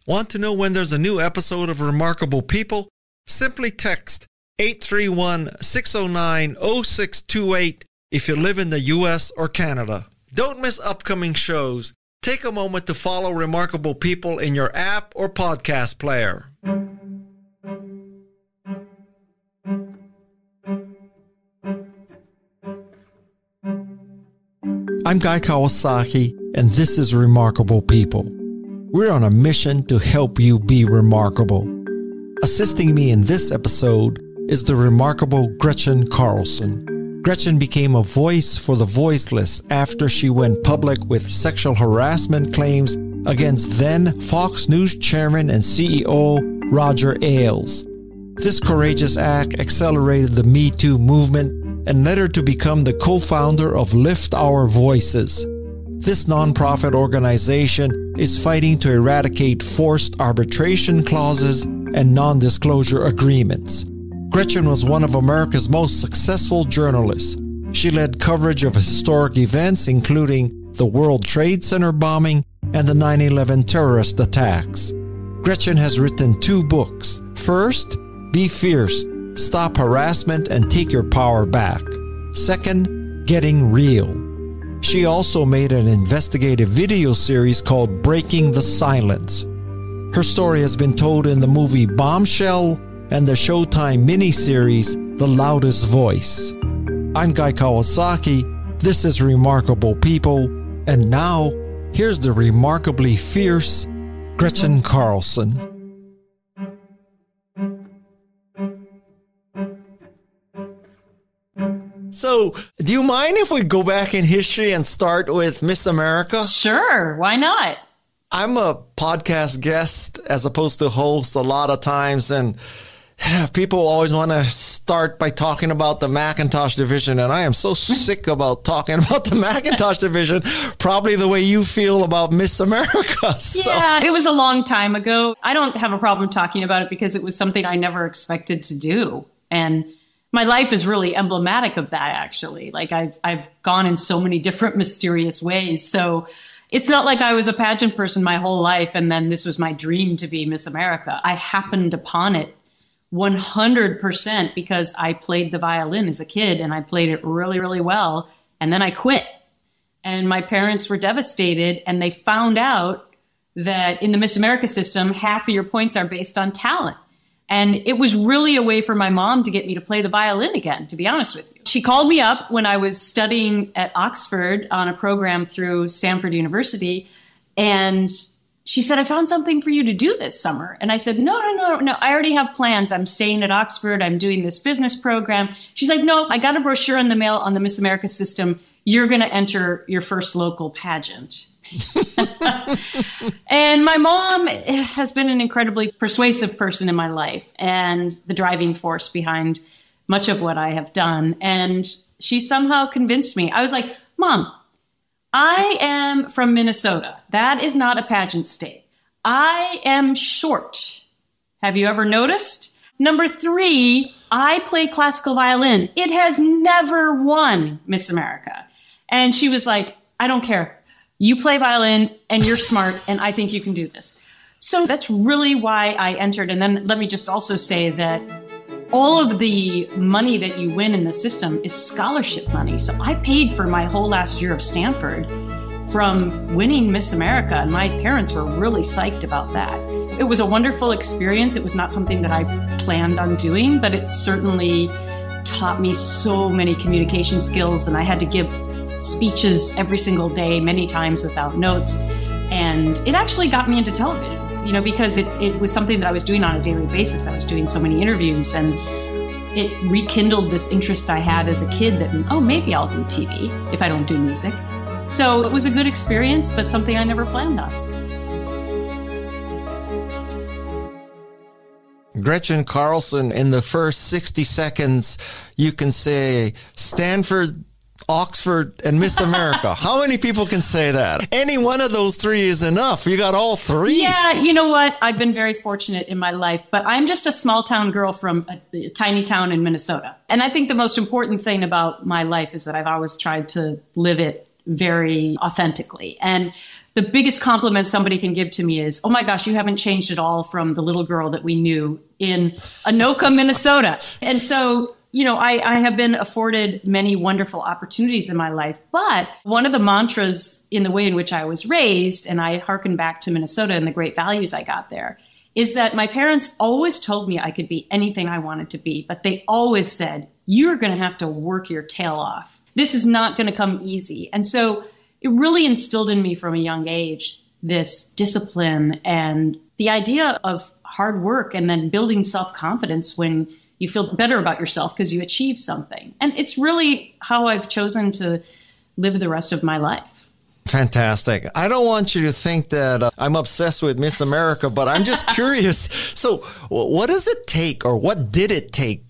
Want to know when there's a new episode of Remarkable People? Simply text 831-609-0628 if you live in the U.S. or Canada. Don't miss upcoming shows. Take a moment to follow Remarkable People in your app or podcast player. I'm Guy Kawasaki, and this is Remarkable People. We're on a mission to help you be remarkable. Assisting me in this episode is the remarkable Gretchen Carlson. Gretchen became a voice for the voiceless after she went public with sexual harassment claims against then Fox News chairman and CEO Roger Ailes. This courageous act accelerated the Me Too movement and led her to become the co-founder of Lift Our Voices. This nonprofit organization is fighting to eradicate forced arbitration clauses and non-disclosure agreements. Gretchen was one of America's most successful journalists. She led coverage of historic events including the World Trade Center bombing and the 9/11 terrorist attacks. Gretchen has written 2 books. First, Be Fierce, Stop Harassment and Take Your Power Back. Second, Getting Real. She also made an investigative video series called Breaking the Silence. Her story has been told in the movie Bombshell and the Showtime miniseries The Loudest Voice. I'm Guy Kawasaki. This is Remarkable People. And now, here's the remarkably fierce Gretchen Carlson. So, do you mind if we go back in history and start with Miss America? Sure, why not? I'm a podcast guest as opposed to host a lot of times, and people always want to start by talking about the Macintosh division, and I am so sick about talking about the Macintosh division, probably the way you feel about Miss America. So. Yeah, it was a long time ago. I don't have a problem talking about it because it was something I never expected to do, and my life is really emblematic of that, actually. Like I've gone in so many different mysterious ways. So it's not like I was a pageant person my whole life and then this was my dream to be Miss America. I happened upon it 100% because I played the violin as a kid and I played it really, really well. And then I quit. And my parents were devastated and they found out that in the Miss America system, half of your points are based on talent. And it was really a way for my mom to get me to play the violin again, to be honest with you. She called me up when I was studying at Oxford on a program through Stanford University. And she said, I found something for you to do this summer. And I said, no. I already have plans. I'm staying at Oxford. I'm doing this business program. She's like, no, I got a brochure in the mail on the Miss America system. You're going to enter your first local pageant. And my mom has been an incredibly persuasive person in my life and the driving force behind much of what I have done. And she somehow convinced me. I was like, Mom, I am from Minnesota. That is not a pageant state. I am short. Have you ever noticed? Number 3, I play classical violin. It has never won Miss America. And she was like, I don't care. You play violin and you're smart and I think you can do this. So that's really why I entered. And then let me just also say that all of the money that you win in the system is scholarship money. So I paid for my whole last year of Stanford from winning Miss America. And my parents were really psyched about that. It was a wonderful experience. It was not something that I planned on doing, but it certainly taught me so many communication skills. And I had to give speeches every single day, many times without notes. And it actually got me into television, because it was something that I was doing on a daily basis. I was doing so many interviews and it rekindled this interest I had as a kid that, maybe I'll do TV if I don't do music. So it was a good experience, but something I never planned on. Gretchen Carlson, in the first 60 seconds, you can say Stanford, Oxford, and Miss America. How many people can say that? Any one of those 3 is enough. You got all 3. Yeah, you know what? I've been very fortunate in my life, but I'm just a small town girl from a tiny town in Minnesota. And I think the most important thing about my life is that I've always tried to live it very authentically. And the biggest compliment somebody can give to me is, oh my gosh, you haven't changed at all from the little girl that we knew in Anoka, Minnesota. And so, I have been afforded many wonderful opportunities in my life. But one of the mantras in the way in which I was raised, and I hearken back to Minnesota and the great values I got there, is that my parents always told me I could be anything I wanted to be. But they always said, you're going to have to work your tail off. This is not going to come easy. And so it really instilled in me from a young age this discipline and the idea of hard work and then building self-confidence when you feel better about yourself because you achieve something. And it's really how I've chosen to live the rest of my life. Fantastic. I don't want you to think that I'm obsessed with Miss America, but I'm just curious. So what does it take, or what did it take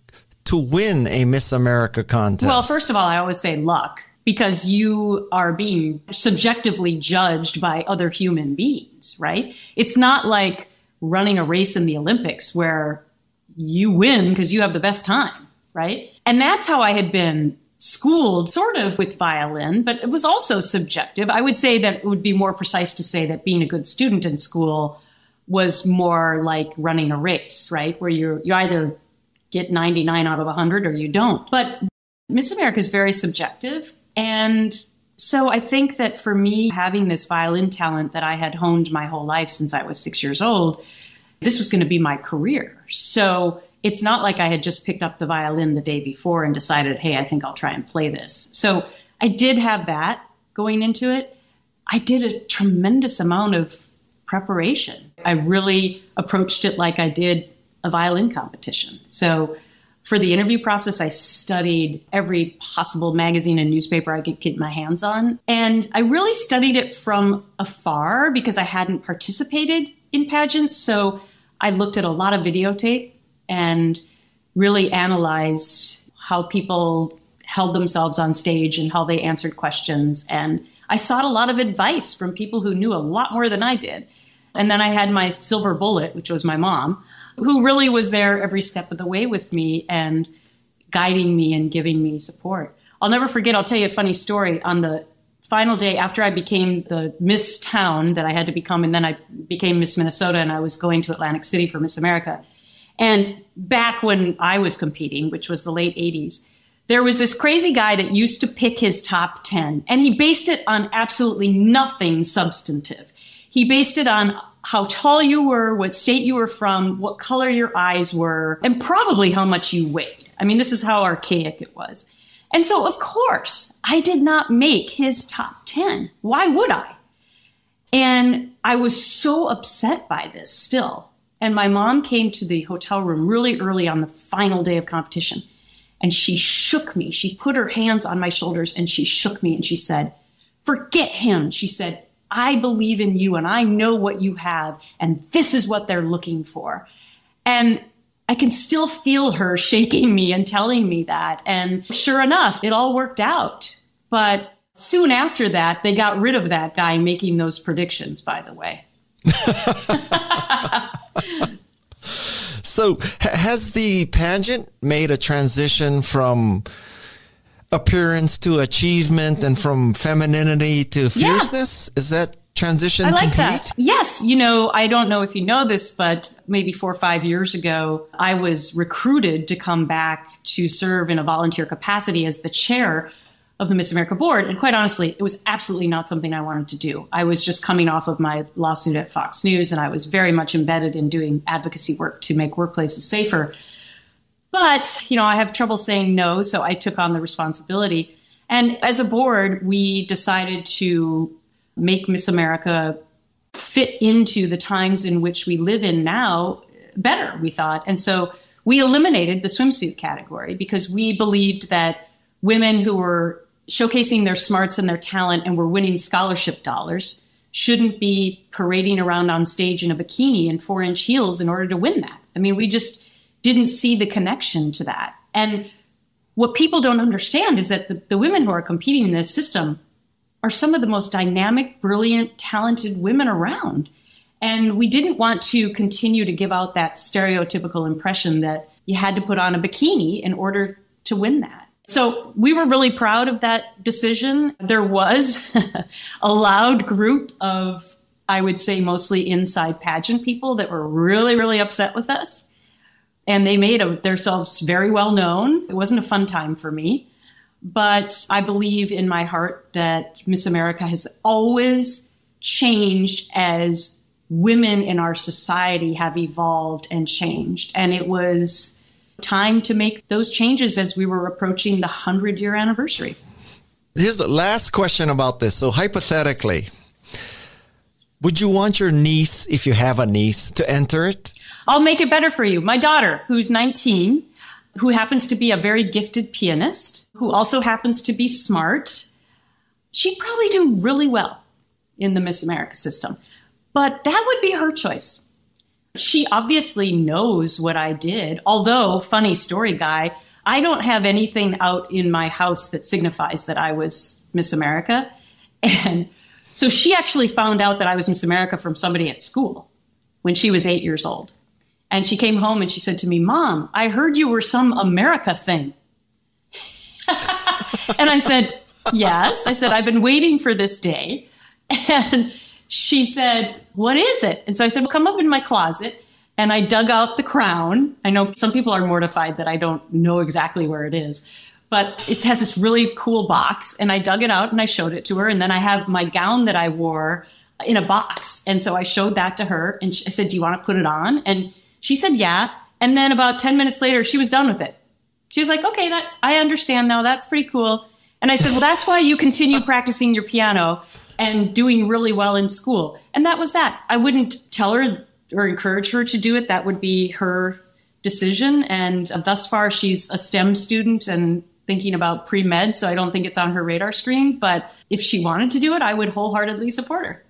to win a Miss America contest? Well, first of all, I always say luck, because you are being subjectively judged by other human beings, right? It's not like running a race in the Olympics where you win because you have the best time, right? And that's how I had been schooled, sort of, with violin, but it was also subjective. I would say that it would be more precise to say that being a good student in school was more like running a race, right? Where you either get 99 out of 100 or you don't. But Miss America is very subjective. And so I think that for me, having this violin talent that I had honed my whole life since I was 6 years old, this was going to be my career. So it's not like I had just picked up the violin the day before and decided, hey, I think I'll try and play this. So I did have that going into it. I did a tremendous amount of preparation. I really approached it like I did a violin competition. So for the interview process, I studied every possible magazine and newspaper I could get my hands on. And I really studied it from afar because I hadn't participated in pageants. So I looked at a lot of videotape and really analyzed how people held themselves on stage and how they answered questions. And I sought a lot of advice from people who knew a lot more than I did. And then I had my silver bullet, which was my mom, who really was there every step of the way with me and guiding me and giving me support. I'll never forget, I'll tell you a funny story. On the final day after I became the Miss Town that I had to become, and then I became Miss Minnesota, and I was going to Atlantic City for Miss America. And back when I was competing, which was the late 80s, there was this crazy guy that used to pick his top 10, and he based it on absolutely nothing substantive. He based it on how tall you were, what state you were from, what color your eyes were, and probably how much you weighed. I mean, this is how archaic it was. And so, of course, I did not make his top 10. Why would I? And I was so upset by this still. And my mom came to the hotel room really early on the final day of competition. And she shook me. She put her hands on my shoulders and she shook me and she said, "Forget him." She said, "I believe in you and I know what you have. And this is what they're looking for." And I can still feel her shaking me and telling me that. And sure enough, it all worked out. But soon after that, they got rid of that guy making those predictions, by the way. So has the pageant made a transition from appearance to achievement and from femininity to fierceness? Yeah. Is that transition I like complete? That. Yes. You know, I don't know if you know this, but maybe 4 or 5 years ago, I was recruited to come back to serve in a volunteer capacity as the chair of the Miss America board. And quite honestly, it was absolutely not something I wanted to do. I was just coming off of my lawsuit at Fox News, and I was very much embedded in doing advocacy work to make workplaces safer. But, you know, I have trouble saying no, so I took on the responsibility. And as a board, we decided to make Miss America fit into the times in which we live in now better, we thought. And so we eliminated the swimsuit category because we believed that women who were showcasing their smarts and their talent and were winning scholarship dollars shouldn't be parading around on stage in a bikini and 4-inch heels in order to win that. I mean, we just didn't see the connection to that. And what people don't understand is that the women who are competing in this system are some of the most dynamic, brilliant, talented women around. And we didn't want to continue to give out that stereotypical impression that you had to put on a bikini in order to win that. So we were really proud of that decision. There was a loud group of, I would say, mostly inside pageant people that were really, really upset with us. And they made themselves very well known. It wasn't a fun time for me. But I believe in my heart that Miss America has always changed as women in our society have evolved and changed. And it was time to make those changes as we were approaching the 100-year anniversary. Here's the last question about this. So hypothetically, would you want your niece, if you have a niece, to enter it? I'll make it better for you. My daughter, who's 19, who happens to be a very gifted pianist, who also happens to be smart, she'd probably do really well in the Miss America system. But that would be her choice. She obviously knows what I did. Although, funny story, Guy, I don't have anything out in my house that signifies that I was Miss America. And so she actually found out that I was Miss America from somebody at school when she was 8 years old. And she came home and she said to me, "Mom, I heard you were some America thing." And I said, "Yes." I said, "I've been waiting for this day." And she said, "What is it?" And so I said, "Well, come up in my closet." And I dug out the crown. I know some people are mortified that I don't know exactly where it is, but it has this really cool box. And I dug it out and I showed it to her. And then I have my gown that I wore in a box. And so I showed that to her. And I said, "Do you want to put it on?" And she said, "Yeah." And then about 10 minutes later, she was done with it. She was like, "Okay, that I understand now. That's pretty cool." And I said, "Well, that's why you continue practicing your piano and doing really well in school." And that was that. I wouldn't tell her or encourage her to do it. That would be her decision. And thus far, she's a STEM student and thinking about pre-med, so I don't think it's on her radar screen. But if she wanted to do it, I would wholeheartedly support her.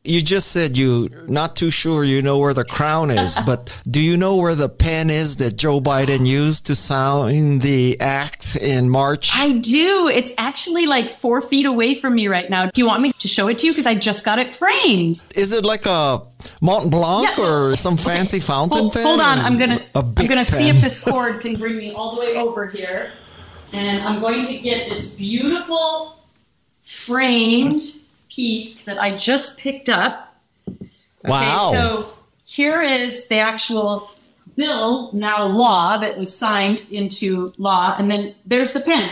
You just said you're not too sure you know where the crown is, but do you know where the pen is that Joe Biden used to sign the act in March? I do. It's actually like 4 feet away from me right now. Do you want me to show it to you? Because I just got it framed. Is it like a Mont Blanc or some fancy fountain pen? Hold on. I'm gonna see if this pen? cord can bring me all the way over here. And I'm going to get this beautiful framed piece that I just picked up. Wow. Okay, so here is the actual bill, now law, that was signed into law. And then there's the pen.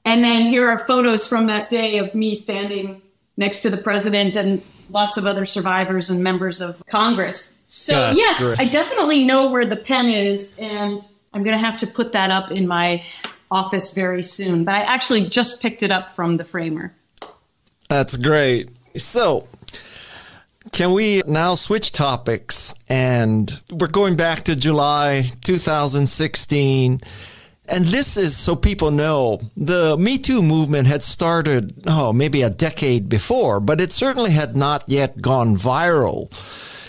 And then here are photos from that day of me standing next to the president and lots of other survivors and members of Congress. So That's yes, great. I definitely know where the pen is. And I'm going to have to put that up in my office very soon. But I actually just picked it up from the framer. That's great. So, can we now switch topics? And we're going back to July 2016. And this is so people know the Me Too movement had started, maybe a decade before, but it certainly had not yet gone viral.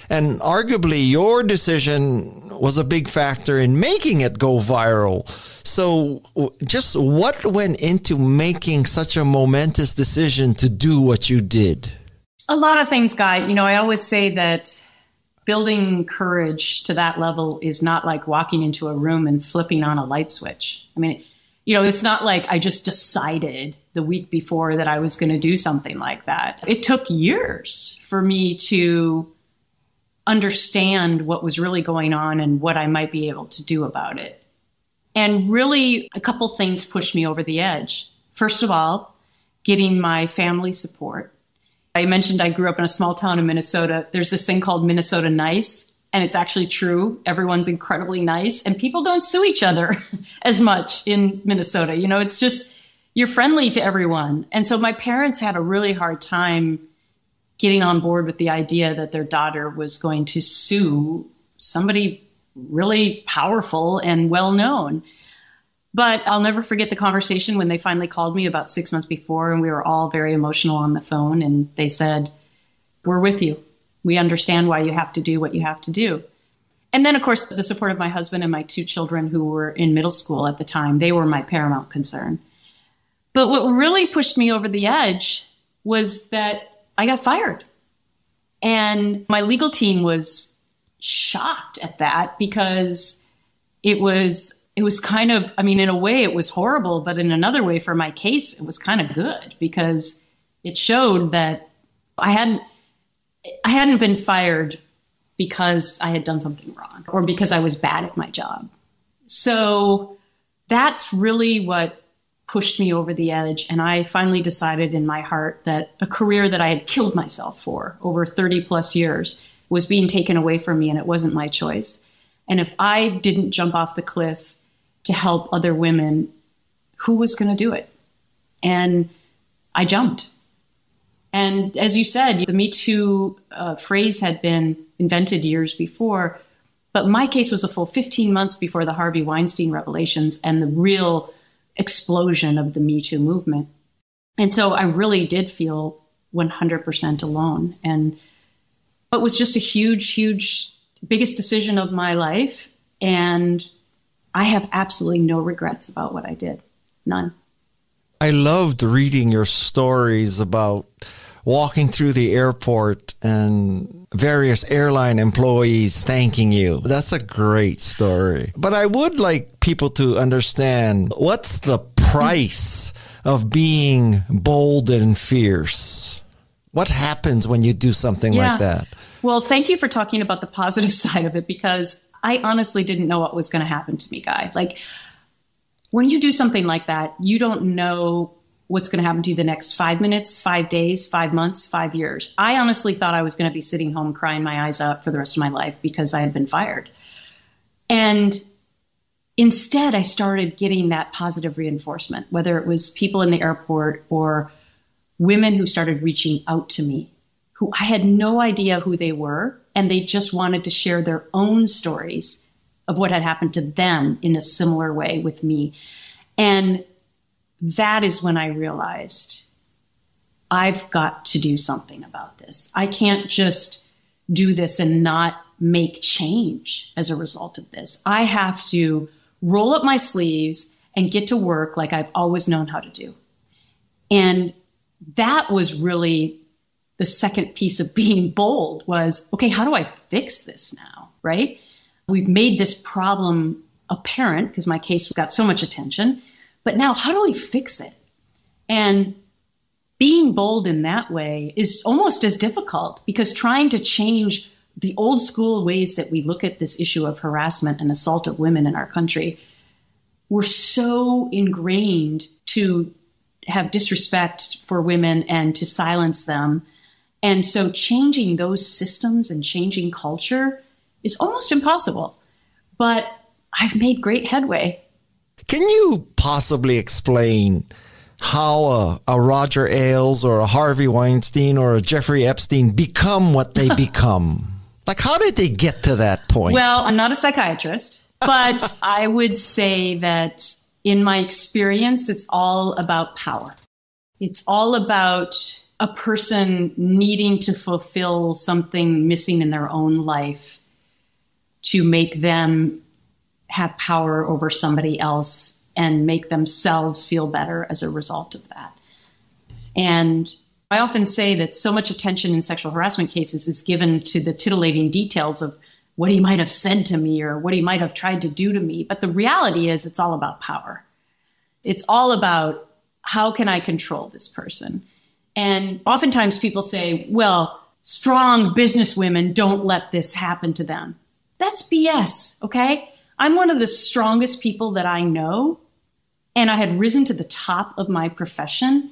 And arguably, your decision was a big factor in making it go viral. So just what went into making such a momentous decision to do what you did? A lot of things, Guy. You know, I always say that building courage to that level is not like walking into a room and flipping on a light switch. I mean, you know, it's not like I just decided the week before that I was going to do something like that. It took years for me to understand what was really going on and what I might be able to do about it. And really, a couple things pushed me over the edge. First of all, getting my family support. I mentioned I grew up in a small town in Minnesota. There's this thing called Minnesota Nice, and it's actually true. Everyone's incredibly nice, and people don't sue each other as much in Minnesota. You know, it's just, you're friendly to everyone. And so my parents had a really hard time getting on board with the idea that their daughter was going to sue somebody really powerful and well-known. But I'll never forget the conversation when they finally called me about 6 months before, and we were all very emotional on the phone. And they said, "We're with you. We understand why you have to do what you have to do." And then, of course, the support of my husband and my 2 children who were in middle school at the time, they were my paramount concern. But what really pushed me over the edge was that I got fired. And my legal team was shocked at that because it was it was kind of, I mean, in a way it was horrible, but in another way for my case, it was kind of good because it showed that I hadn't been fired because I had done something wrong or because I was bad at my job. So that's really what pushed me over the edge. And I finally decided in my heart that a career that I had killed myself for over 30 plus years was being taken away from me, and it wasn't my choice. And if I didn't jump off the cliff to help other women, who was going to do it? And I jumped. And as you said, the Me Too phrase had been invented years before, but my case was a full 15 months before the Harvey Weinstein revelations and the real explosion of the Me Too movement. And so I really did feel 100% alone. But it was just a huge, biggest decision of my life. And I have absolutely no regrets about what I did. None. I loved reading your stories about walking through the airport and various airline employees thanking you. That's a great story. But I would like people to understand, what's the price of being bold and fierce? What happens when you do something like that? Well, thank you for talking about the positive side of it, because I honestly didn't know what was going to happen to me, Guy. Like, when you do something like that, you don't know what's going to happen to you the next 5 minutes, 5 days, 5 months, 5 years. I honestly thought I was going to be sitting home crying my eyes out for the rest of my life because I had been fired. And instead, I started getting that positive reinforcement, whether it was people in the airport or women who started reaching out to me, who I had no idea who they were, and they just wanted to share their own stories of what had happened to them in a similar way with me. And that is when I realized I've got to do something about this. I can't just do this and not make change as a result of this. I have to roll up my sleeves and get to work like I've always known how to do. And that was really the second piece of being bold was, okay, how do I fix this now, right? We've made this problem apparent because my case got so much attention, but now how do we fix it? And being bold in that way is almost as difficult, because trying to change the old school ways that we look at this issue of harassment and assault of women in our country, we're so ingrained to have disrespect for women and to silence them. And so changing those systems and changing culture is almost impossible. But I've made great headway. Can you possibly explain how a Roger Ailes or a Harvey Weinstein or a Jeffrey Epstein become what they become? Like, how did they get to that point? Well, I'm not a psychiatrist, but I would say that in my experience, it's all about power. It's all about a person needing to fulfill something missing in their own life to make them have power over somebody else and make themselves feel better as a result of that. And I often say that so much attention in sexual harassment cases is given to the titillating details of what he might have said to me or what he might have tried to do to me. But the reality is it's all about power. It's all about, how can I control this person? And oftentimes people say, well, strong businesswomen don't let this happen to them. That's BS, okay? I'm one of the strongest people that I know, and I had risen to the top of my profession.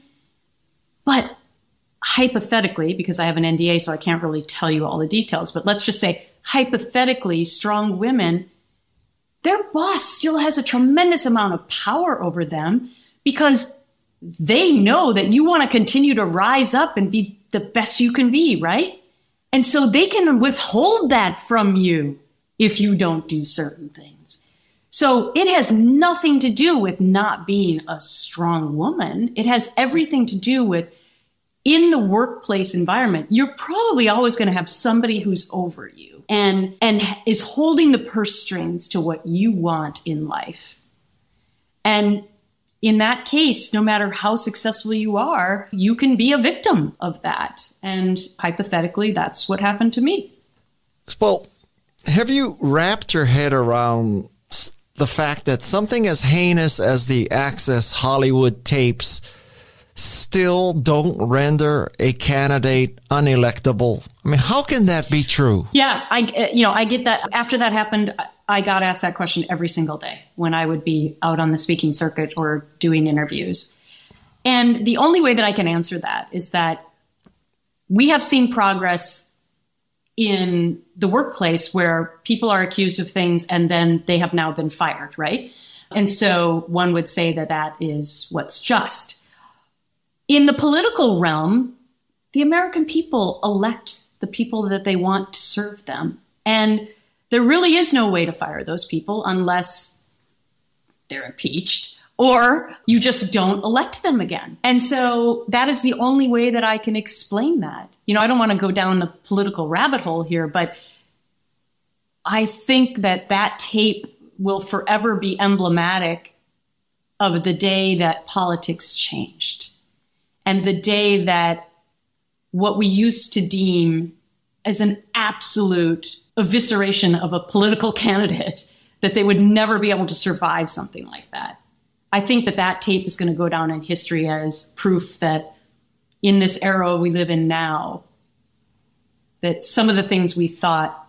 But hypothetically, because I have an NDA, so I can't really tell you all the details, but let's just say, hypothetically, strong women, their boss still has a tremendous amount of power over them because they know that you want to continue to rise up and be the best you can be, right? And so they can withhold that from you if you don't do certain things. So it has nothing to do with not being a strong woman. It has everything to do with, in the workplace environment, you're probably always going to have somebody who's over you and is holding the purse strings to what you want in life. And in that case, no matter how successful you are, you can be a victim of that. And hypothetically, that's what happened to me. Well, have you wrapped your head around the fact that something as heinous as the Access Hollywood tapes still don't render a candidate unelectable? I mean, how can that be true? Yeah, I get that. After that happened, I got asked that question every single day when I would be out on the speaking circuit or doing interviews. And the only way that I can answer that is that we have seen progress in the workplace where people are accused of things and then they have now been fired, right? And so one would say that that is what's just. In the political realm, the American people elect the people that they want to serve them. And there really is no way to fire those people unless they're impeached or you just don't elect them again. And so that is the only way that I can explain that. I don't want to go down the political rabbit hole here, but I think that tape will forever be emblematic of the day that politics changed. And the day that what we used to deem as an absolute evisceration of a political candidate, that they would never be able to survive something like that. I think that tape is going to go down in history as proof that in this era we live in now, that some of the things we thought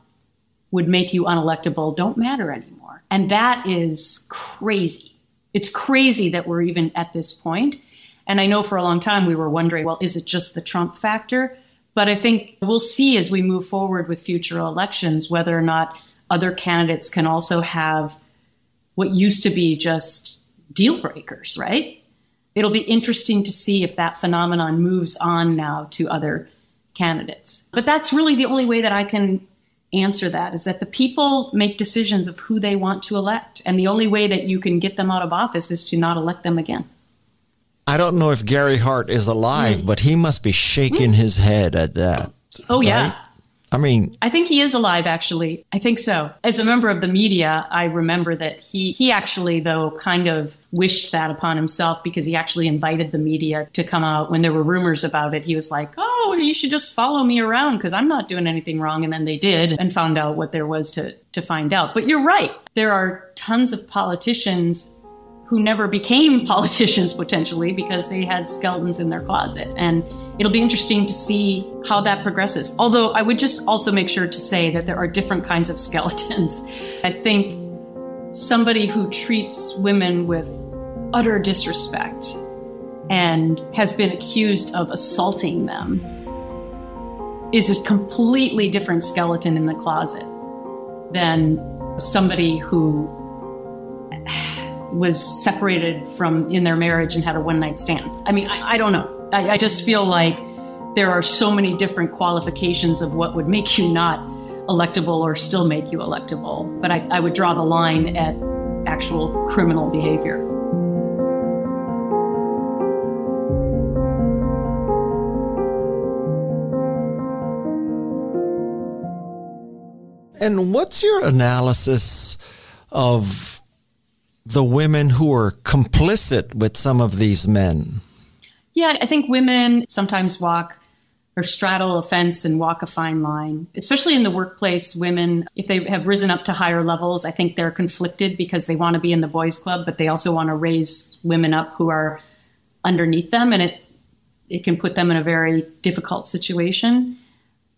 would make you unelectable don't matter anymore. And that is crazy. It's crazy that we're even at this point. And I know for a long time we were wondering, well, is it just the Trump factor? But I think we'll see as we move forward with future elections whether or not other candidates can also have what used to be just deal breakers, right? It'll be interesting to see if that phenomenon moves on now to other candidates. But that's really the only way that I can answer that, is that the people make decisions of who they want to elect. And the only way that you can get them out of office is to not elect them again. I don't know if Gary Hart is alive, but he must be shaking his head at that. Oh, yeah. Right? I mean, I think he is alive, actually. I think so. As a member of the media, I remember that he actually, though, kind of wished that upon himself because he actually invited the media to come out when there were rumors about it. He was like, oh, you should just follow me around because I'm not doing anything wrong. And then they did and found out what there was to find out. But you're right. There are tons of politicians who never became politicians potentially because they had skeletons in their closet. And it'll be interesting to see how that progresses. Although I would just also make sure to say that there are different kinds of skeletons. I think somebody who treats women with utter disrespect and has been accused of assaulting them is a completely different skeleton in the closet than somebody who was separated from in their marriage and had a one-night stand. I mean, I don't know. I just feel like there are so many different qualifications of what would make you not electable or still make you electable. But I would draw the line at actual criminal behavior. and what's your analysis of the women who are complicit with some of these men? Yeah, I think women sometimes walk or straddle a fence and walk a fine line, especially in the workplace. Women, if they have risen up to higher levels, I think they're conflicted because they want to be in the boys' club, but they also want to raise women up who are underneath them. And it can put them in a very difficult situation.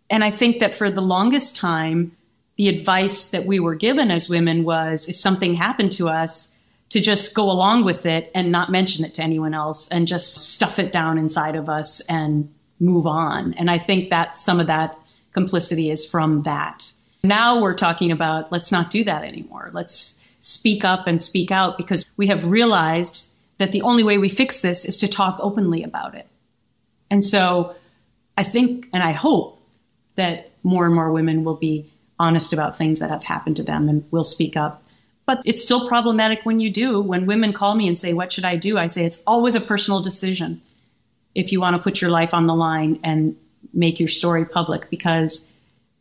And I think that for the longest time, the advice that we were given as women was if something happened to us, to just go along with it and not mention it to anyone else and just stuff it down inside of us and move on. And I think that some of that complicity is from that. Now we're talking about, let's not do that anymore. Let's speak up and speak out, because we have realized that the only way we fix this is to talk openly about it. And so I think, and I hope, that more and more women will be honest about things that have happened to them and will speak up. But it's still problematic when you do. When women call me and say, what should I do? I say, it's always a personal decision if you want to put your life on the line and make your story public, because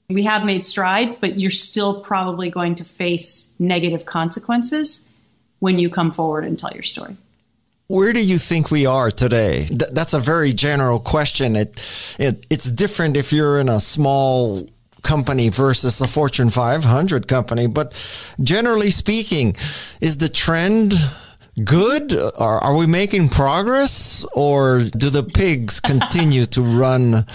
we have made strides, but you're still probably going to face negative consequences when you come forward and tell your story. Where do you think we are today? That's a very general question. It's different if you're in a small company versus a Fortune 500 company. But generally speaking, is the trend good? Are we making progress, or do the pigs continue to run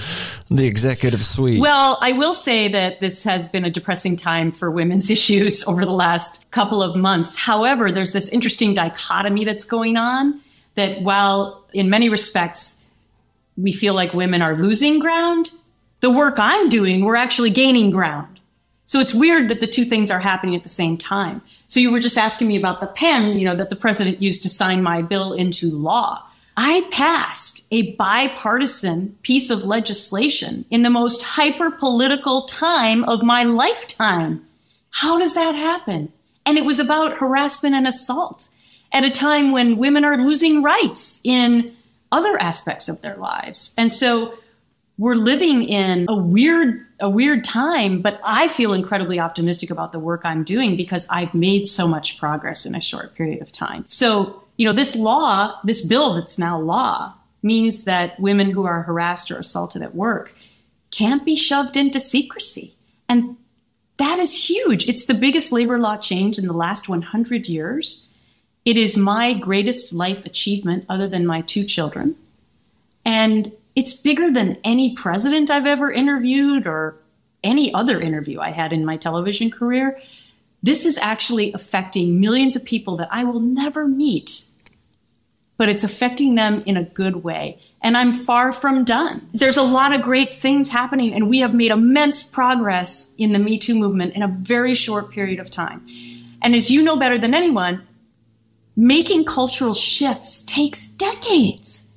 the executive suite? Well, I will say that this has been a depressing time for women's issues over the last couple of months. However, there's this interesting dichotomy that's going on, that while in many respects we feel like women are losing ground, the work I'm doing, we're actually gaining ground. So it's weird that the two things are happening at the same time. So you were just asking me about the pen, that the president used to sign my bill into law. I passed a bipartisan piece of legislation in the most hyper-political time of my lifetime. How does that happen? And it was about harassment and assault at a time when women are losing rights in other aspects of their lives. And so we're living in a weird time, but I feel incredibly optimistic about the work I'm doing because I've made so much progress in a short period of time. So, this bill that's now law means that women who are harassed or assaulted at work can't be shoved into secrecy. And that is huge. It's the biggest labor law change in the last 100 years. It is my greatest life achievement other than my 2 children. And it's bigger than any president I've ever interviewed or any other interview I had in my television career. This is actually affecting millions of people that I will never meet, but it's affecting them in a good way. And I'm far from done. There's a lot of great things happening, and we have made immense progress in the Me Too movement in a very short period of time. And as you know better than anyone, making cultural shifts takes decades.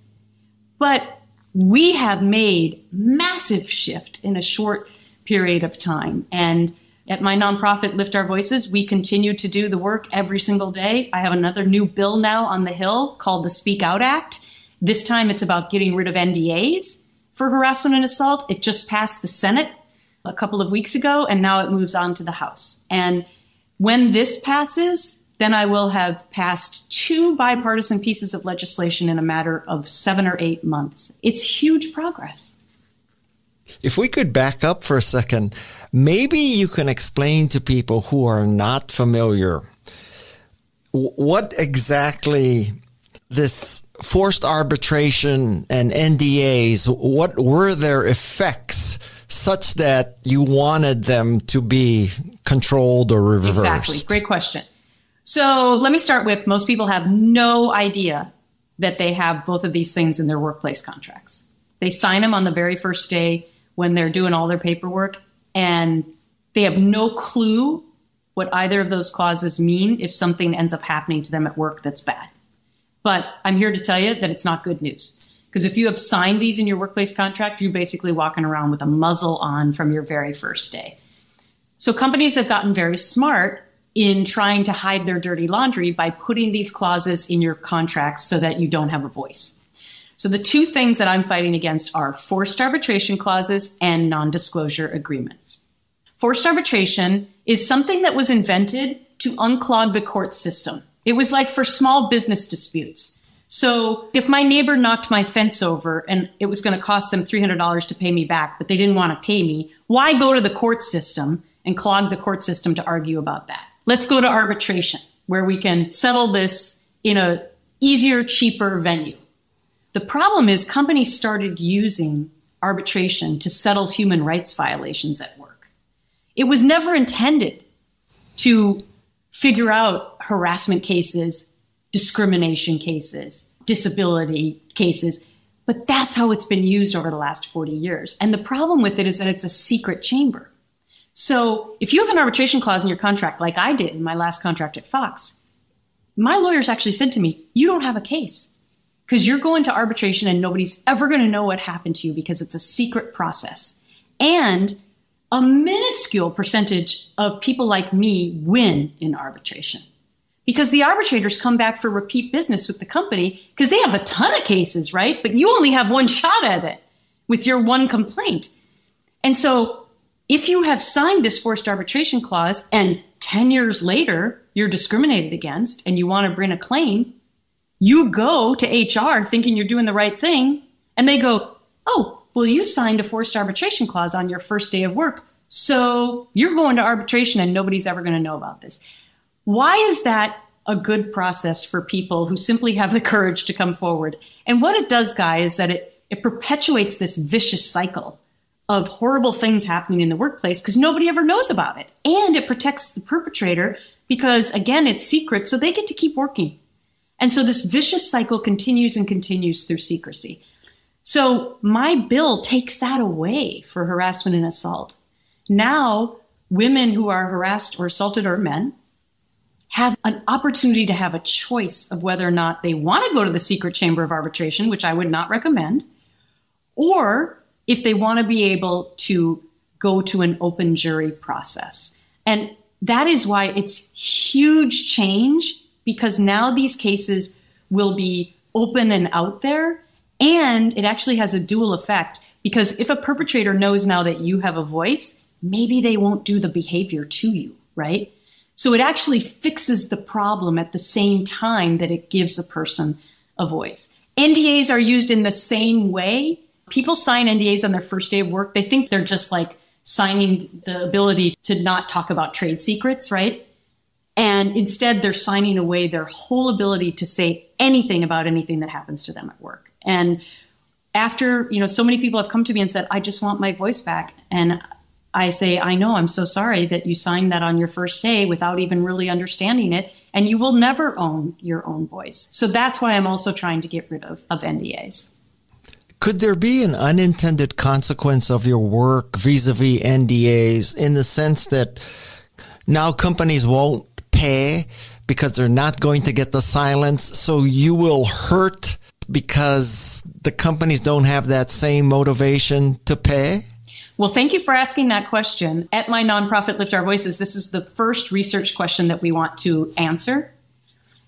But we have made massive shift in a short period of time. And at my nonprofit, Lift Our Voices, we continue to do the work every single day. I have another new bill now on the Hill called the Speak Out Act. This time it's about getting rid of NDAs for harassment and assault. It just passed the Senate a couple of weeks ago, and now it moves on to the House. And when this passes, then I will have passed 2 bipartisan pieces of legislation in a matter of 7 or 8 months. It's huge progress. If we could back up for a second, maybe you can explain to people who are not familiar what exactly this forced arbitration and NDAs, what were their effects such that you wanted them to be controlled or reversed? Exactly. Great question. So let me start with, most people have no idea that they have both of these things in their workplace contracts. They sign them on the very first day when they're doing all their paperwork, and they have no clue what either of those clauses mean if something ends up happening to them at work that's bad. But I'm here to tell you that it's not good news. Because if you have signed these in your workplace contract, you're basically walking around with a muzzle on from your very first day. So companies have gotten very smart in trying to hide their dirty laundry by putting these clauses in your contracts so that you don't have a voice. So the 2 things that I'm fighting against are forced arbitration clauses and non-disclosure agreements. Forced arbitration is something that was invented to unclog the court system. It was like for small business disputes. So if my neighbor knocked my fence over and it was going to cost them $300 to pay me back, but they didn't want to pay me, why go to the court system and clog the court system to argue about that? Let's go to arbitration, where we can settle this in a easier, cheaper venue. The problem is companies started using arbitration to settle human rights violations at work. It was never intended to figure out harassment cases, discrimination cases, disability cases, but that's how it's been used over the last 40 years. And the problem with it is that it's a secret chamber. So if you have an arbitration clause in your contract, like I did in my last contract at Fox, my lawyers actually said to me, you don't have a case because you're going to arbitration and nobody's ever going to know what happened to you because it's a secret process. And a minuscule percentage of people like me win in arbitration because the arbitrators come back for repeat business with the company because they have a ton of cases, right? But you only have one shot at it with your one complaint. And so if you have signed this forced arbitration clause and 10 years later you're discriminated against and you want to bring a claim, you go to HR thinking you're doing the right thing, and they go, oh, well, you signed a forced arbitration clause on your first day of work. So you're going to arbitration and nobody's ever going to know about this. Why is that a good process for people who simply have the courage to come forward? And what it does, Guy, is that it perpetuates this vicious cycle of horrible things happening in the workplace because nobody ever knows about it. And it protects the perpetrator because, again, it's secret, so they get to keep working. And so this vicious cycle continues and continues through secrecy. So my bill takes that away for harassment and assault. Now, women who are harassed or assaulted, or men, have an opportunity to have a choice of whether or not they want to go to the secret chamber of arbitration, which I would not recommend, or if they want to be able to go to an open jury process. And that is why it's huge change, because now these cases will be open and out there. And it actually has a dual effect, because if a perpetrator knows now that you have a voice, maybe they won't do the behavior to you, right? So it actually fixes the problem at the same time that it gives a person a voice. NDAs are used in the same way. People sign NDAs on their first day of work. They think they're just like signing the ability to not talk about trade secrets, right? And instead, they're signing away their whole ability to say anything about anything that happens to them at work. And after, so many people have come to me and said, I just want my voice back. And I say, I know, I'm so sorry that you signed that on your first day without even really understanding it. And you will never own your own voice. So that's why I'm also trying to get rid of NDAs. Could there be an unintended consequence of your work vis-a-vis NDAs in the sense that now companies won't pay because they're not going to get the silence, so you will hurt because the companies don't have that same motivation to pay? Well, thank you for asking that question. At my nonprofit, Lift Our Voices, this is the first research question that we want to answer.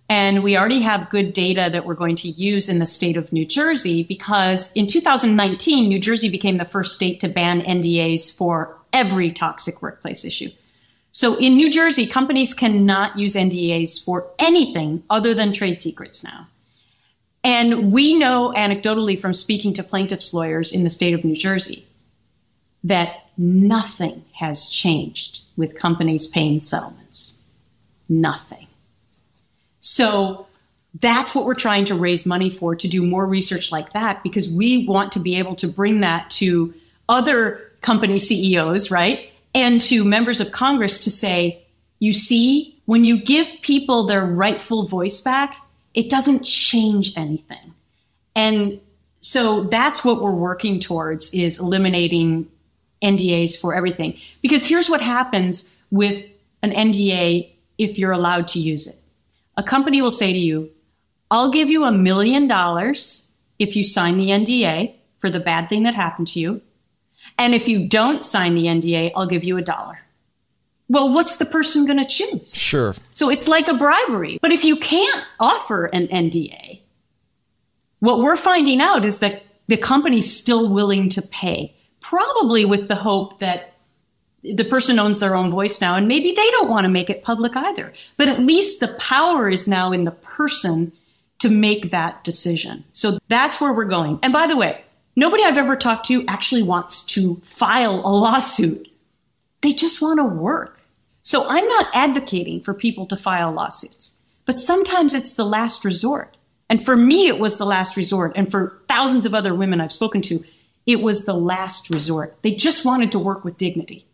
And we already have good data that we're going to use in the state of New Jersey, because in 2019, New Jersey became the first state to ban NDAs for every toxic workplace issue. So in New Jersey, companies cannot use NDAs for anything other than trade secrets now. And we know anecdotally from speaking to plaintiffs' lawyers in the state of New Jersey that nothing has changed with companies paying settlements. Nothing. So that's what we're trying to raise money for, to do more research like that, because we want to be able to bring that to other company CEOs, right? And to members of Congress to say, you see, when you give people their rightful voice back, it doesn't change anything. And so that's what we're working towards, is eliminating NDAs for everything. Because here's what happens with an NDA if you're allowed to use it. A company will say to you, I'll give you $1 million if you sign the NDA for the bad thing that happened to you. And if you don't sign the NDA, I'll give you $1. Well, what's the person going to choose? Sure. So it's like a bribery. But if you can't offer an NDA, what we're finding out is that the company's still willing to pay, probably with the hope that the person owns their own voice now, and maybe they don't want to make it public either. But at least the power is now in the person to make that decision. So that's where we're going. And by the way, nobody I've ever talked to actually wants to file a lawsuit. They just want to work. So I'm not advocating for people to file lawsuits, but sometimes it's the last resort. And for me, it was the last resort. And for thousands of other women I've spoken to, it was the last resort. They just wanted to work with dignity.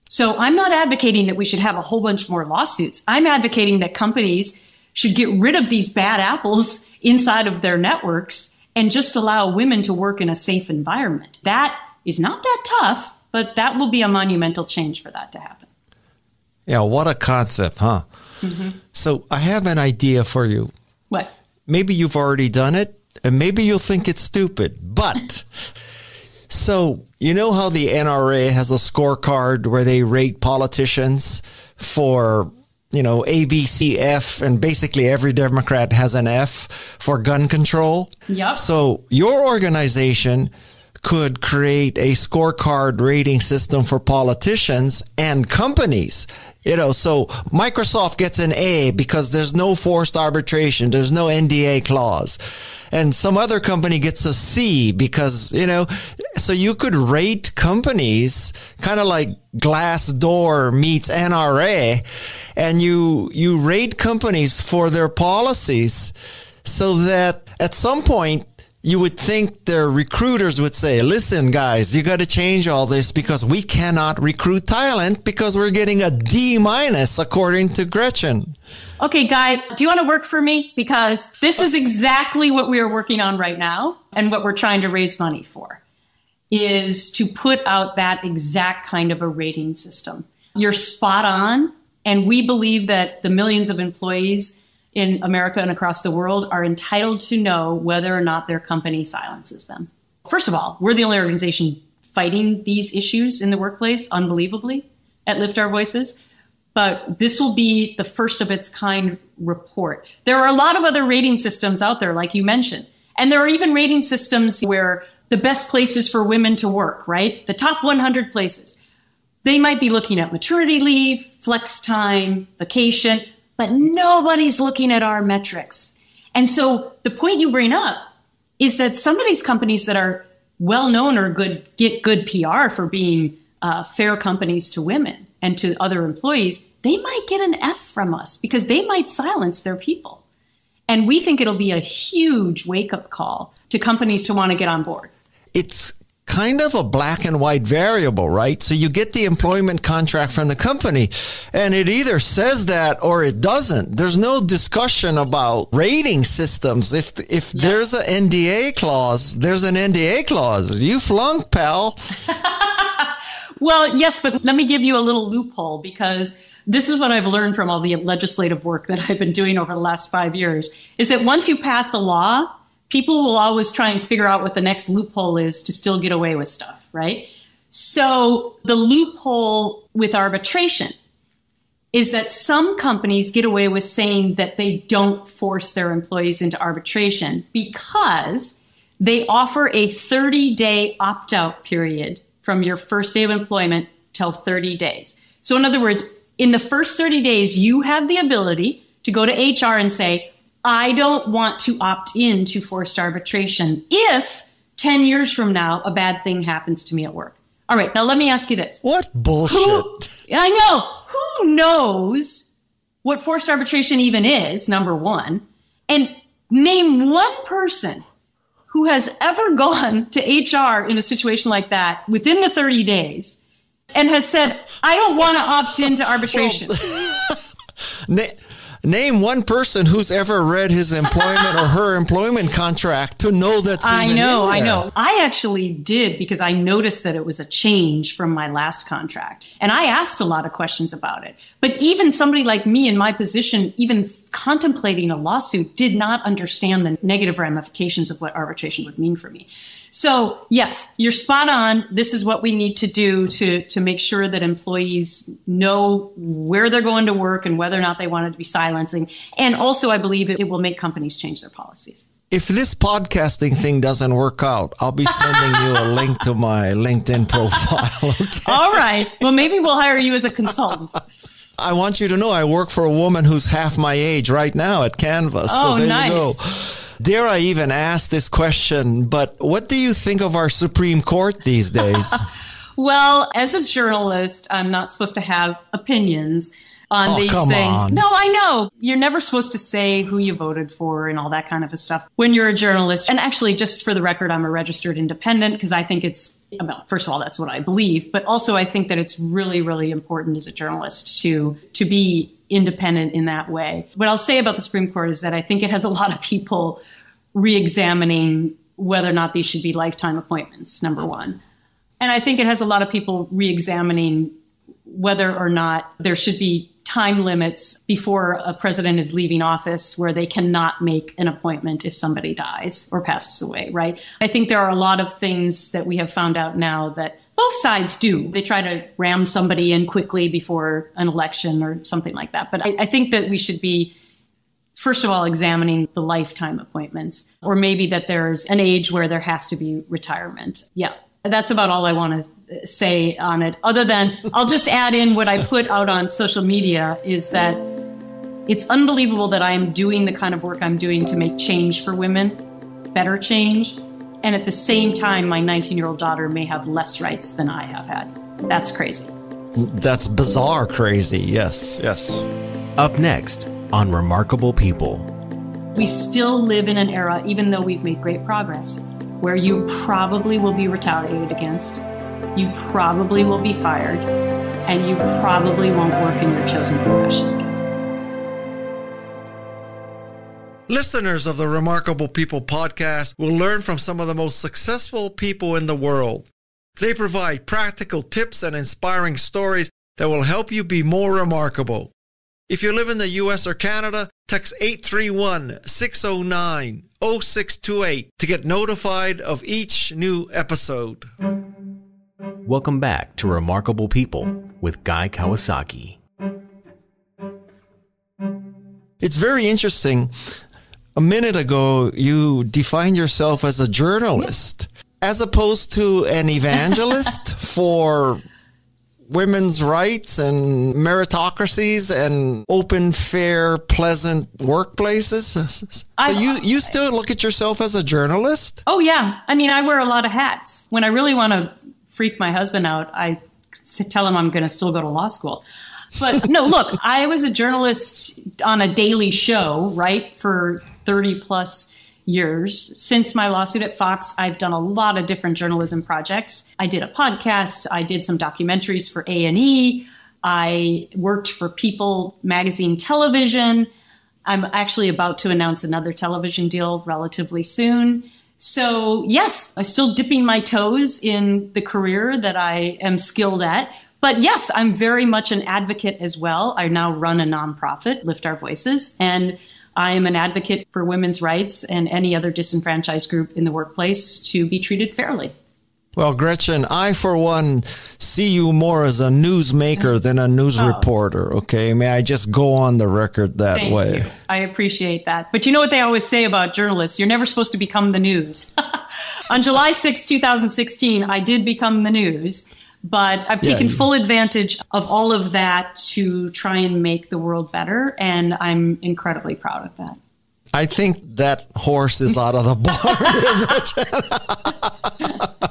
So I'm not advocating that we should have a whole bunch more lawsuits. I'm advocating that companies should get rid of these bad apples inside of their networks and just allow women to work in a safe environment. That is not that tough, but that will be a monumental change for that to happen. Yeah, what a concept, huh? Mm-hmm. So I have an idea for you. What? Maybe you've already done it, and maybe you'll think it's stupid, but... So, you know how the NRA has a scorecard where they rate politicians for, A, B, C, F, and basically every Democrat has an F for gun control? Yep. So your organization could create a scorecard rating system for politicians and companies. So Microsoft gets an A because there's no forced arbitration. There's no NDA clause. And some other company gets a C because, so you could rate companies kind of like Glassdoor meets NRA, and you rate companies for their policies so that at some point you would think their recruiters would say, listen, guys, you got to change all this because we cannot recruit talent because we're getting a D- according to Gretchen. Okay, Guy, do you want to work for me? Because this is exactly what we are working on right now and what we're trying to raise money for, is to put out that exact kind of a rating system. You're spot on. And we believe that the millions of employees in America and across the world are entitled to know whether or not their company silences them. First of all, we're the only organization fighting these issues in the workplace, unbelievably, at Lift Our Voices. But this will be the first of its kind report. There are a lot of other rating systems out there, like you mentioned. And there are even rating systems where the best places for women to work, right? The top 100 places. They might be looking at maternity leave, flex time, vacation, but nobody's looking at our metrics. And so the point you bring up is that some of these companies that are well known or get good PR for being fair companies to women and to other employees, they might get an F from us because they might silence their people. And we think it'll be a huge wake-up call to companies to want to get on board. It's kind of a black and white variable, right? So you get the employment contract from the company and it either says that or it doesn't. There's no discussion about rating systems. If there's an NDA clause, there's an NDA clause. You flunked, pal. Well, yes, but let me give you a little loophole, because this is what I've learned from all the legislative work that I've been doing over the last 5 years, is that once you pass a law, people will always try and figure out what the next loophole is to still get away with stuff, right? So the loophole with arbitration is that some companies get away with saying that they don't force their employees into arbitration because they offer a 30-day opt-out period from your first day of employment till 30 days. So in other words, in the first 30 days, you have the ability to go to HR and say, I don't want to opt in to forced arbitration if 10 years from now, a bad thing happens to me at work. All right, now let me ask you this. What bullshit? I know. Who knows what forced arbitration even is, number one? And name one person who has ever gone to HR in a situation like that within the 30 days and has said, I don't want to opt into arbitration. Name one person who's ever read his employment or her employment contract to know that's I know. I actually did, because I noticed that it was a change from my last contract. And I asked a lot of questions about it. But even somebody like me in my position, even contemplating a lawsuit, did not understand the negative ramifications of what arbitration would mean for me. So yes, you're spot on. This is what we need to do to make sure that employees know where they're going to work and whether or not they want it to be silencing. And also, I believe it will make companies change their policies. If this podcasting thing doesn't work out, I'll be sending you a link to my LinkedIn profile. Okay? All right. Well, maybe we'll hire you as a consultant. I want you to know I work for a woman who's half my age right now at Canvas. Oh, so there nice. You go. Dare I even ask this question, but what do you think of our Supreme Court these days? Well, as a journalist, I'm not supposed to have opinions on these things. On. No, I know. You're never supposed to say who you voted for and all that kind of stuff when you're a journalist. And actually, just for the record, I'm a registered independent because I think it's, well, first of all, that's what I believe. But also, I think that it's really, really important as a journalist to be independent in that way. What I'll say about the Supreme Court is that I think it has a lot of people re-examining whether or not these should be lifetime appointments, number one. And I think it has a lot of people re-examining whether or not there should be time limits before a president is leaving office where they cannot make an appointment if somebody dies or passes away, right? I think there are a lot of things that we have found out now that both sides do. They try to ram somebody in quickly before an election or something like that. But I think that we should be first of all, examining the lifetime appointments, or maybe that there's an age where there has to be retirement. Yeah, that's about all I want to say on it. Other than I'll just add in what I put out on social media is that it's unbelievable that I am doing the kind of work I'm doing to make change for women, better change. And at the same time, my 19-year-old daughter may have less rights than I have had. That's crazy. That's bizarre crazy. Yes, yes. Up next on Remarkable People. We still live in an era, even though we've made great progress, where you probably will be retaliated against, you probably will be fired, and you probably won't work in your chosen profession again. Listeners of the Remarkable People podcast will learn from some of the most successful people in the world. They provide practical tips and inspiring stories that will help you be more remarkable. If you live in the U.S. or Canada, text 831-609-0628 to get notified of each new episode. Welcome back to Remarkable People with Guy Kawasaki. It's very interesting. A minute ago, you defined yourself as a journalist as opposed to an evangelist for women's rights and meritocracies and open, fair, pleasant workplaces. So you still look at yourself as a journalist? Oh, yeah. I mean, I wear a lot of hats. When I really want to freak my husband out, I tell him I'm going to still go to law school. But no, look, I was a journalist on a daily show, right, for 30 plus years. Since my lawsuit at Fox, I've done a lot of different journalism projects. I did a podcast. I did some documentaries for A&E. I worked for People Magazine Television. I'm actually about to announce another television deal relatively soon. So yes, I'm still dipping my toes in the career that I am skilled at. But yes, I'm very much an advocate as well. I now run a nonprofit, Lift Our Voices, and I am an advocate for women's rights and any other disenfranchised group in the workplace to be treated fairly. Well, Gretchen, I, for one, see you more as a newsmaker than a news reporter, okay? May I just go on the record that way? Thank you. I appreciate that. But you know what they always say about journalists? You're never supposed to become the news. On July 6, 2016, I did become the news. But I've taken full advantage of all of that to try and make the world better. And I'm incredibly proud of that. I think that horse is out of the barn.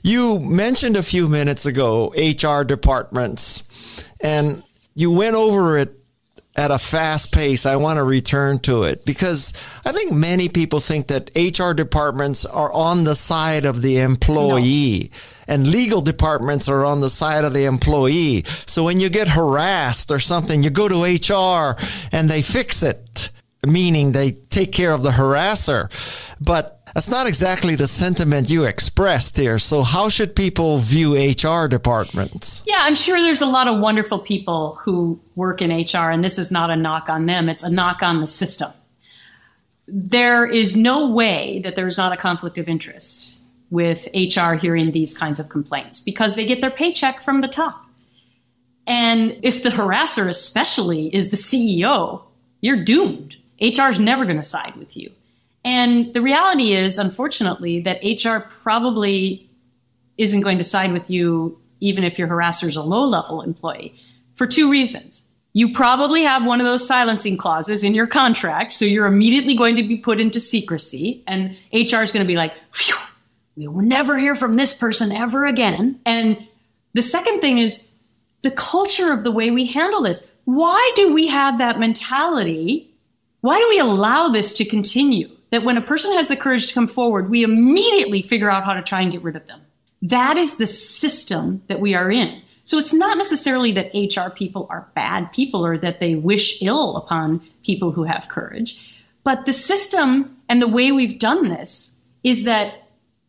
You mentioned a few minutes ago HR departments, and you went over it at a fast pace. I want to return to it because I think many people think that HR departments are on the side of the employee. No. And legal departments are on the side of the employee. So when you get harassed or something, you go to HR and they fix it, meaning they take care of the harasser. But that's not exactly the sentiment you expressed here. So how should people view HR departments? Yeah, I'm sure there's a lot of wonderful people who work in HR, and this is not a knock on them. It's a knock on the system. There is no way that there's not a conflict of interest with HR hearing these kinds of complaints because they get their paycheck from the top. And if the harasser especially is the CEO, you're doomed. HR is never going to side with you. And the reality is, unfortunately, that HR probably isn't going to side with you even if your harasser is a low-level employee for two reasons. You probably have one of those silencing clauses in your contract, so you're immediately going to be put into secrecy, and HR is going to be like, phew, we will never hear from this person ever again. And the second thing is the culture of the way we handle this. Why do we have that mentality? Why do we allow this to continue? That when a person has the courage to come forward, we immediately figure out how to try and get rid of them. That is the system that we are in. So it's not necessarily that HR people are bad people or that they wish ill upon people who have courage. But the system and the way we've done this is that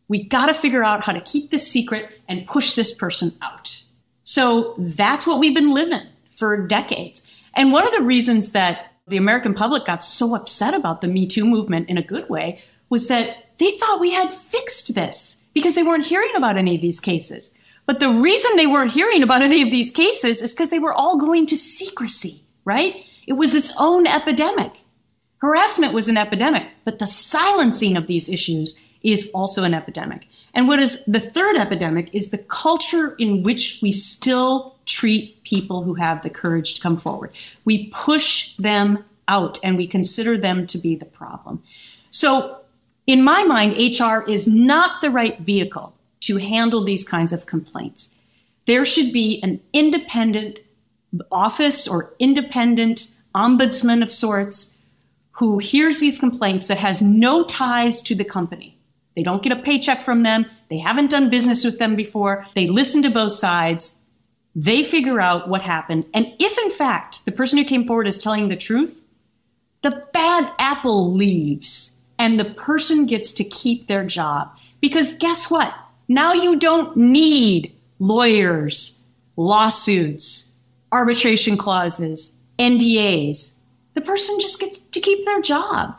we got to figure out how to keep this secret and push this person out. So that's what we've been living for decades. And one of the reasons that the American public got so upset about the Me Too movement in a good way was that they thought we had fixed this because they weren't hearing about any of these cases. But the reason they weren't hearing about any of these cases is because they were all going to secrecy, right? It was its own epidemic. Harassment was an epidemic, but the silencing of these issues is also an epidemic. And what is the third epidemic is the culture in which we still treat people who have the courage to come forward. We push them out and we consider them to be the problem. So in my mind, HR is not the right vehicle to handle these kinds of complaints. There should be an independent office or independent ombudsman of sorts who hears these complaints that has no ties to the company. They don't get a paycheck from them. They haven't done business with them before. They listen to both sides. They figure out what happened. And if, in fact, the person who came forward is telling the truth, the bad apple leaves and the person gets to keep their job. Because guess what? Now you don't need lawyers, lawsuits, arbitration clauses, NDAs. The person just gets to keep their job.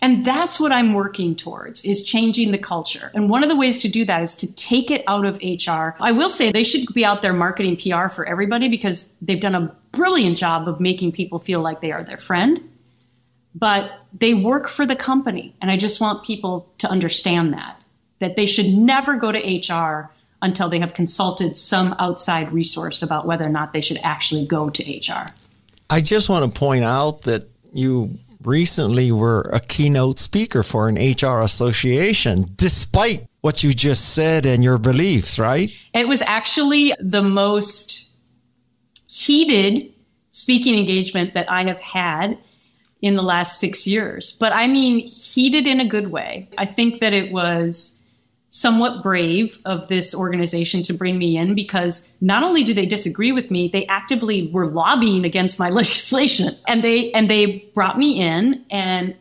And that's what I'm working towards, is changing the culture. And one of the ways to do that is to take it out of HR. I will say they should be out there marketing PR for everybody because they've done a brilliant job of making people feel like they are their friend. But they work for the company. And I just want people to understand that they should never go to HR until they have consulted some outside resource about whether or not they should actually go to HR. I just want to point out that you recently were a keynote speaker for an HR association, despite what you just said and your beliefs, right? It was actually the most heated speaking engagement that I have had in the last 6 years. But I mean, heated in a good way. I think that it was somewhat brave of this organization to bring me in because not only do they disagree with me, they actively were lobbying against my legislation. And they brought me in, and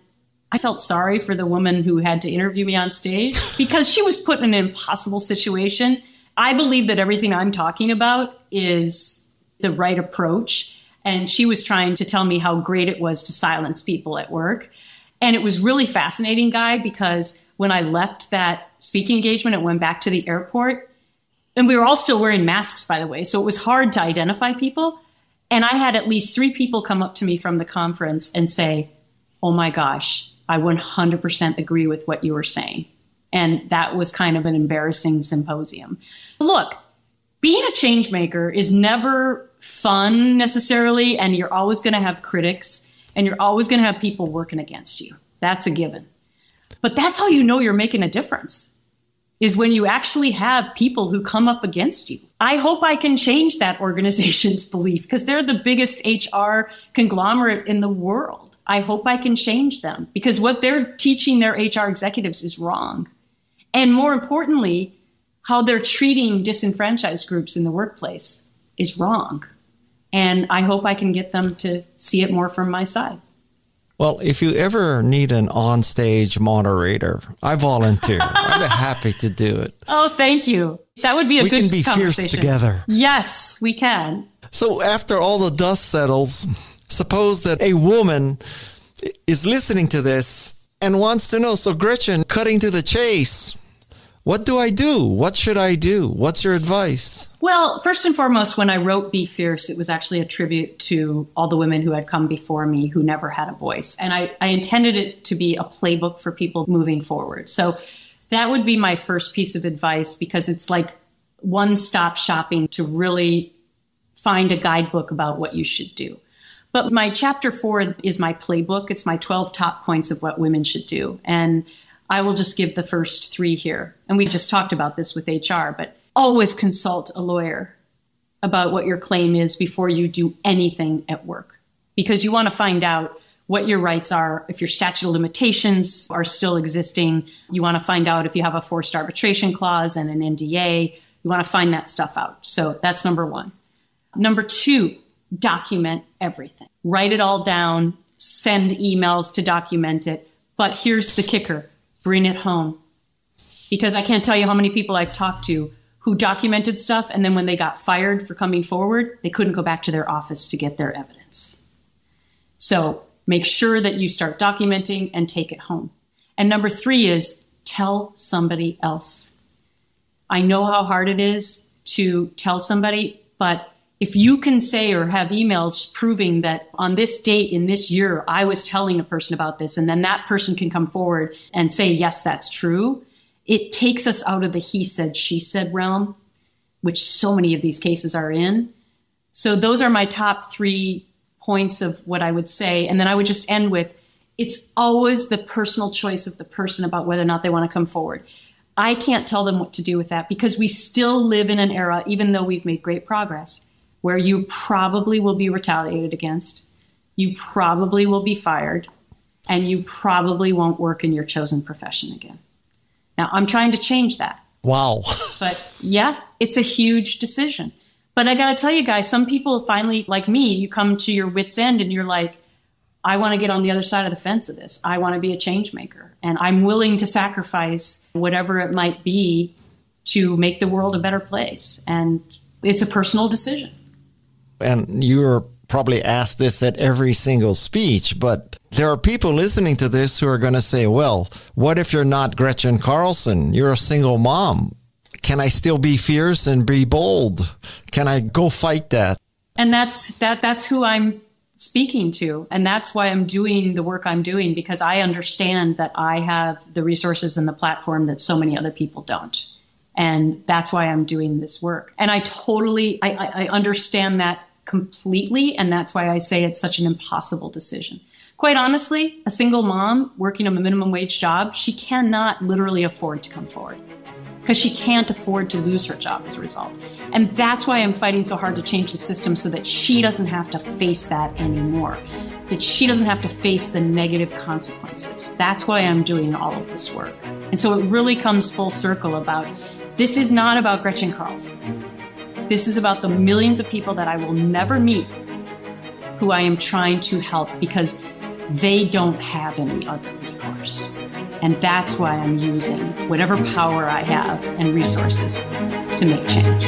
I felt sorry for the woman who had to interview me on stage because she was put in an impossible situation. I believe that everything I'm talking about is the right approach. And she was trying to tell me how great it was to silence people at work. And it was really fascinating, Guy, because when I left that speaking engagement and went back to the airport, and we were all still wearing masks, by the way, so it was hard to identify people. And I had at least 3 people come up to me from the conference and say, oh my gosh, I 100% agree with what you were saying. And that was kind of an embarrassing symposium. Look, being a change maker is never fun necessarily, and you're always going to have critics, and you're always going to have people working against you. That's a given. But that's how you know you're making a difference, is when you actually have people who come up against you. I hope I can change that organization's belief because they're the biggest HR conglomerate in the world. I hope I can change them because what they're teaching their HR executives is wrong. And more importantly, how they're treating disenfranchised groups in the workplace is wrong. And I hope I can get them to see it more from my side. Well, if you ever need an on-stage moderator, I volunteer. I'd be happy to do it. Oh, thank you. That would be a good conversation. We can be fierce together. Yes, we can. So after all the dust settles, suppose that a woman is listening to this and wants to know, so Gretchen, cutting to the chase, what do I do? What should I do? What's your advice? Well, first and foremost, when I wrote Be Fierce, it was actually a tribute to all the women who had come before me who never had a voice. And I intended it to be a playbook for people moving forward. So that would be my first piece of advice because it's like one-stop shopping to really find a guidebook about what you should do. But my chapter 4 is my playbook. It's my 12 top points of what women should do. And I will just give the first 3 here. And we just talked about this with HR, but always consult a lawyer about what your claim is before you do anything at work, because you want to find out what your rights are. If your statute of limitations are still existing, you want to find out if you have a forced arbitration clause and an NDA. You want to find that stuff out. So that's number 1. Number 2, document everything. Write it all down, send emails to document it. But here's the kicker. Bring it home. Because I can't tell you how many people I've talked to who documented stuff, and then when they got fired for coming forward, they couldn't go back to their office to get their evidence. So make sure that you start documenting and take it home. And number 3 is tell somebody else. I know how hard it is to tell somebody, but If you can say or have emails proving that on this date in this year, I was telling a person about this, and then that person can come forward and say, yes, that's true, it takes us out of the he said, she said realm, which so many of these cases are in. So those are my top 3 points of what I would say. And then I would just end with, it's always the personal choice of the person about whether or not they want to come forward. I can't tell them what to do with that because we still live in an era, even though we've made great progress, where you probably will be retaliated against, you probably will be fired, and you probably won't work in your chosen profession again. Now, I'm trying to change that. Wow. But yeah, it's a huge decision. But I got to tell you guys, some people finally, like me, you come to your wit's end and you're like, I want to get on the other side of the fence of this. I want to be a change maker. And I'm willing to sacrifice whatever it might be to make the world a better place. And it's a personal decision. And you're probably asked this at every single speech, but there are people listening to this who are going to say, well, what if you're not Gretchen Carlson? You're a single mom. Can I still be fierce and be bold? Can I go fight that? And that's who I'm speaking to. And that's why I'm doing the work I'm doing, because I understand that I have the resources and the platform that so many other people don't. And that's why I'm doing this work. And I understand that completely. And that's why I say it's such an impossible decision. Quite honestly, a single mom working a minimum wage job, she cannot literally afford to come forward because she can't afford to lose her job as a result. And that's why I'm fighting so hard to change the system so that she doesn't have to face that anymore, that she doesn't have to face the negative consequences. That's why I'm doing all of this work. And so it really comes full circle about, this is not about Gretchen Carlson. This is about the millions of people that I will never meet who I am trying to help because they don't have any other recourse. And that's why I'm using whatever power I have and resources to make change.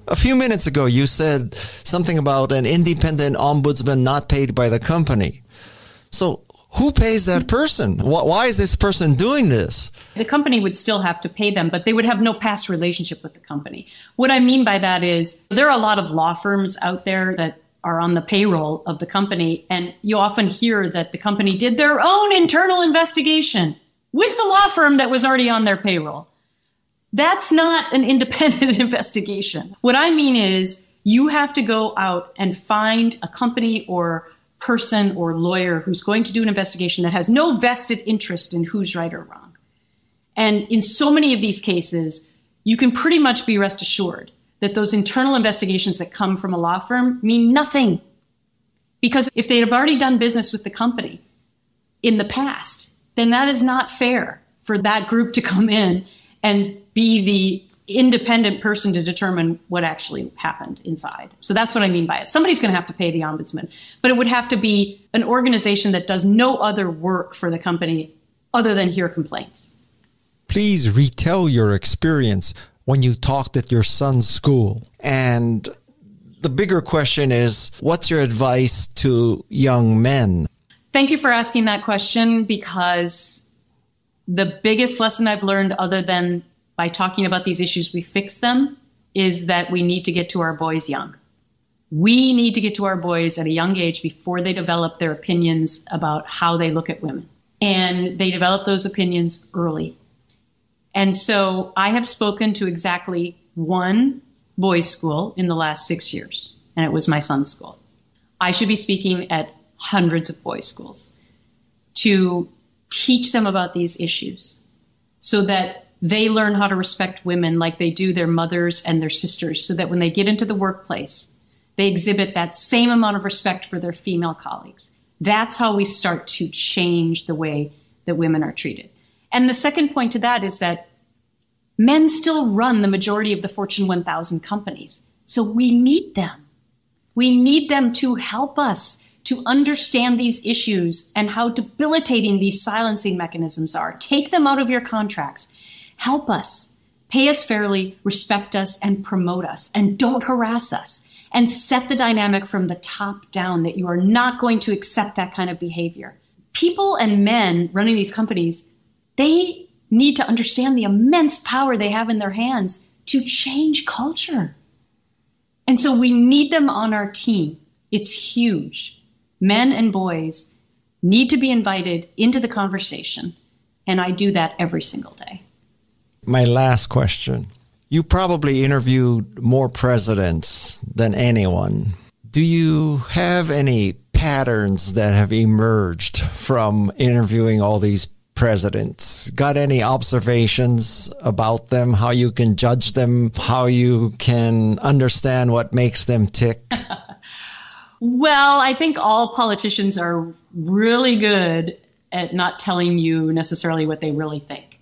A few minutes ago, you said something about an independent ombudsman not paid by the company. So who pays that person? Why is this person doing this? The company would still have to pay them, but they would have no past relationship with the company. What I mean by that is there are a lot of law firms out there that are on the payroll of the company, and you often hear that the company did their own internal investigation with the law firm that was already on their payroll. That's not an independent investigation. What I mean is you have to go out and find a company or person or lawyer who's going to do an investigation that has no vested interest in who's right or wrong. And in so many of these cases, you can pretty much be rest assured that those internal investigations that come from a law firm mean nothing. Because if they have already done business with the company in the past, then that is not fair for that group to come in and be the independent person to determine what actually happened inside. So that's what I mean by it. Somebody's going to have to pay the ombudsman, but it would have to be an organization that does no other work for the company other than hear complaints. Please retell your experience when you talked at your son's school. And the bigger question is, what's your advice to young men? Thank you for asking that question, because the biggest lesson I've learned, other than by talking about these issues, we fix them, is that we need to get to our boys young. We need to get to our boys at a young age before they develop their opinions about how they look at women. And they develop those opinions early. And so I have spoken to exactly one boys' school in the last 6 years, and it was my son's school. I should be speaking at hundreds of boys' schools to teach them about these issues so that they learn how to respect women like they do their mothers and their sisters, so that when they get into the workplace, they exhibit that same amount of respect for their female colleagues. That's how we start to change the way that women are treated. And the second point to that is that men still run the majority of the Fortune 1000 companies. So we need them. We need them to help us to understand these issues and how debilitating these silencing mechanisms are. Take them out of your contracts. Help us, pay us fairly, respect us, and promote us, and don't harass us, and set the dynamic from the top down that you are not going to accept that kind of behavior. people and men running these companies, they need to understand the immense power they have in their hands to change culture. And so we need them on our team. It's huge. Men and boys need to be invited into the conversation. And I do that every single day. My last question. You probably interviewed more presidents than anyone. Do you have any patterns that have emerged from interviewing all these presidents? Got any observations about them, how you can judge them, how you can understand what makes them tick? Well, I think all politicians are really good at not telling you necessarily what they really think.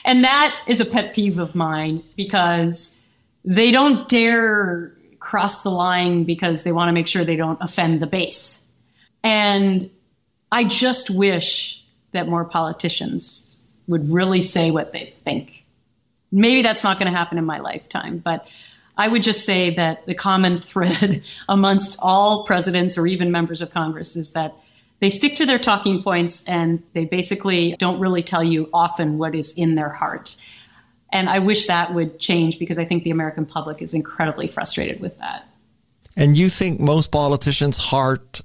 And that is a pet peeve of mine because they don't dare cross the line because they want to make sure they don't offend the base. And I just wish that more politicians would really say what they think. Maybe that's not going to happen in my lifetime, but I would just say that the common thread amongst all presidents or even members of Congress is that they stick to their talking points and they basically don't really tell you often what is in their heart. And I wish that would change because I think the American public is incredibly frustrated with that. And you think most politicians' heart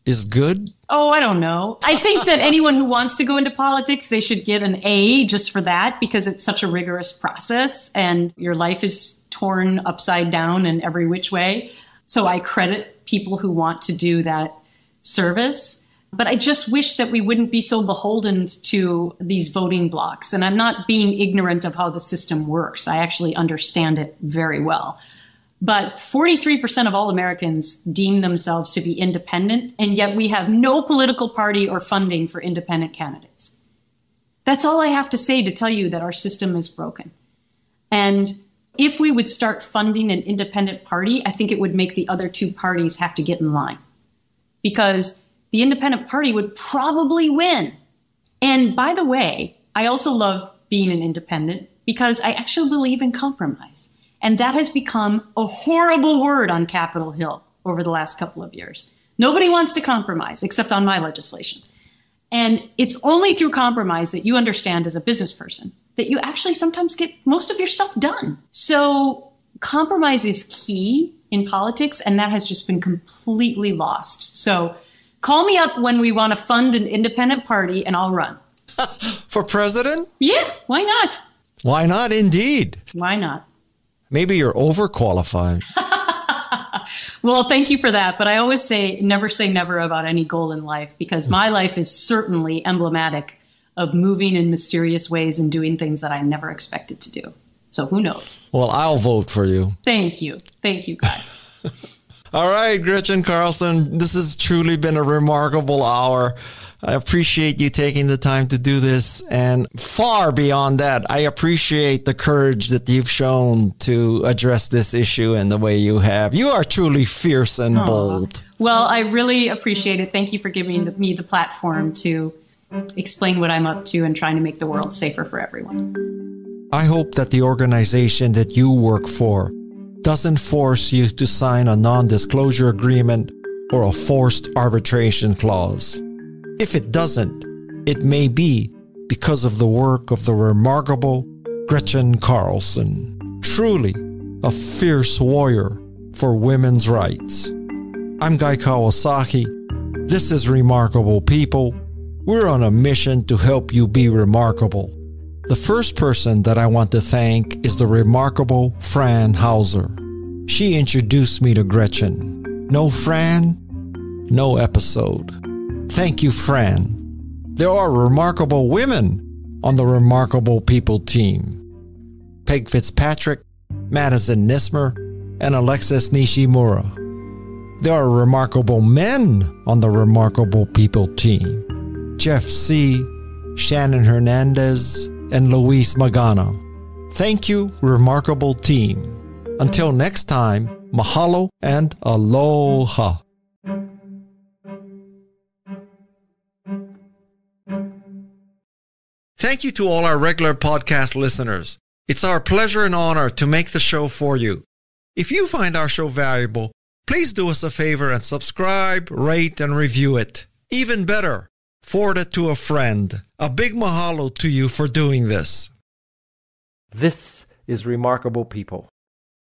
is good? Oh, I don't know. I think that anyone who wants to go into politics, they should get an A just for that because it's such a rigorous process and your life is torn upside down in every which way. So I credit people who want to do that service. But I just wish that we wouldn't be so beholden to these voting blocks. And I'm not being ignorant of how the system works. I actually understand it very well. But 43% of all Americans deem themselves to be independent, and yet we have no political party or funding for independent candidates. That's all I have to say to tell you that our system is broken. And if we would start funding an independent party, I think it would make the other two parties have to get in line. Because the independent party would probably win. And by the way, I also love being an independent because I actually believe in compromise. And that has become a horrible word on Capitol Hill over the last couple of years. Nobody wants to compromise except on my legislation. And it's only through compromise that you understand as a business person that you actually sometimes get most of your stuff done. So compromise is key in politics, and that has just been completely lost. So call me up when we want to fund an independent party and I'll run. For president? Yeah, why not? Why not, indeed? Why not? Maybe you're overqualified. Well, thank you for that. But I always say never about any goal in life because my life is certainly emblematic of moving in mysterious ways and doing things that I never expected to do. So who knows? Well, I'll vote for you. Thank you. Thank you, Guy. All right, Gretchen Carlson, this has truly been a remarkable hour. I appreciate you taking the time to do this. And far beyond that, I appreciate the courage that you've shown to address this issue in the way you have. You are truly fierce and bold. Well, I really appreciate it. Thank you for giving me the platform to explain what I'm up to and trying to make the world safer for everyone. I hope that the organization that you work for doesn't force you to sign a non-disclosure agreement or a forced arbitration clause. If it doesn't, it may be because of the work of the remarkable Gretchen Carlson, truly a fierce warrior for women's rights. I'm Guy Kawasaki. This is Remarkable People. We're on a mission to help you be remarkable. The first person that I want to thank is the remarkable Fran Hauser. She introduced me to Gretchen. No Fran, no episode. Thank you, Fran. There are remarkable women on the Remarkable People team. Peg Fitzpatrick, Madison Nismer, and Alexis Nishimura. There are remarkable men on the Remarkable People team. Jeff C., Shannon Hernandez, and Luis Magana. Thank you, Remarkable team. Until next time, mahalo and aloha. Thank you to all our regular podcast listeners. It's our pleasure and honor to make the show for you. If you find our show valuable, please do us a favor and subscribe, rate, and review it. Even better, Forward it to a friend. A big mahalo to you for doing this. This is Remarkable People.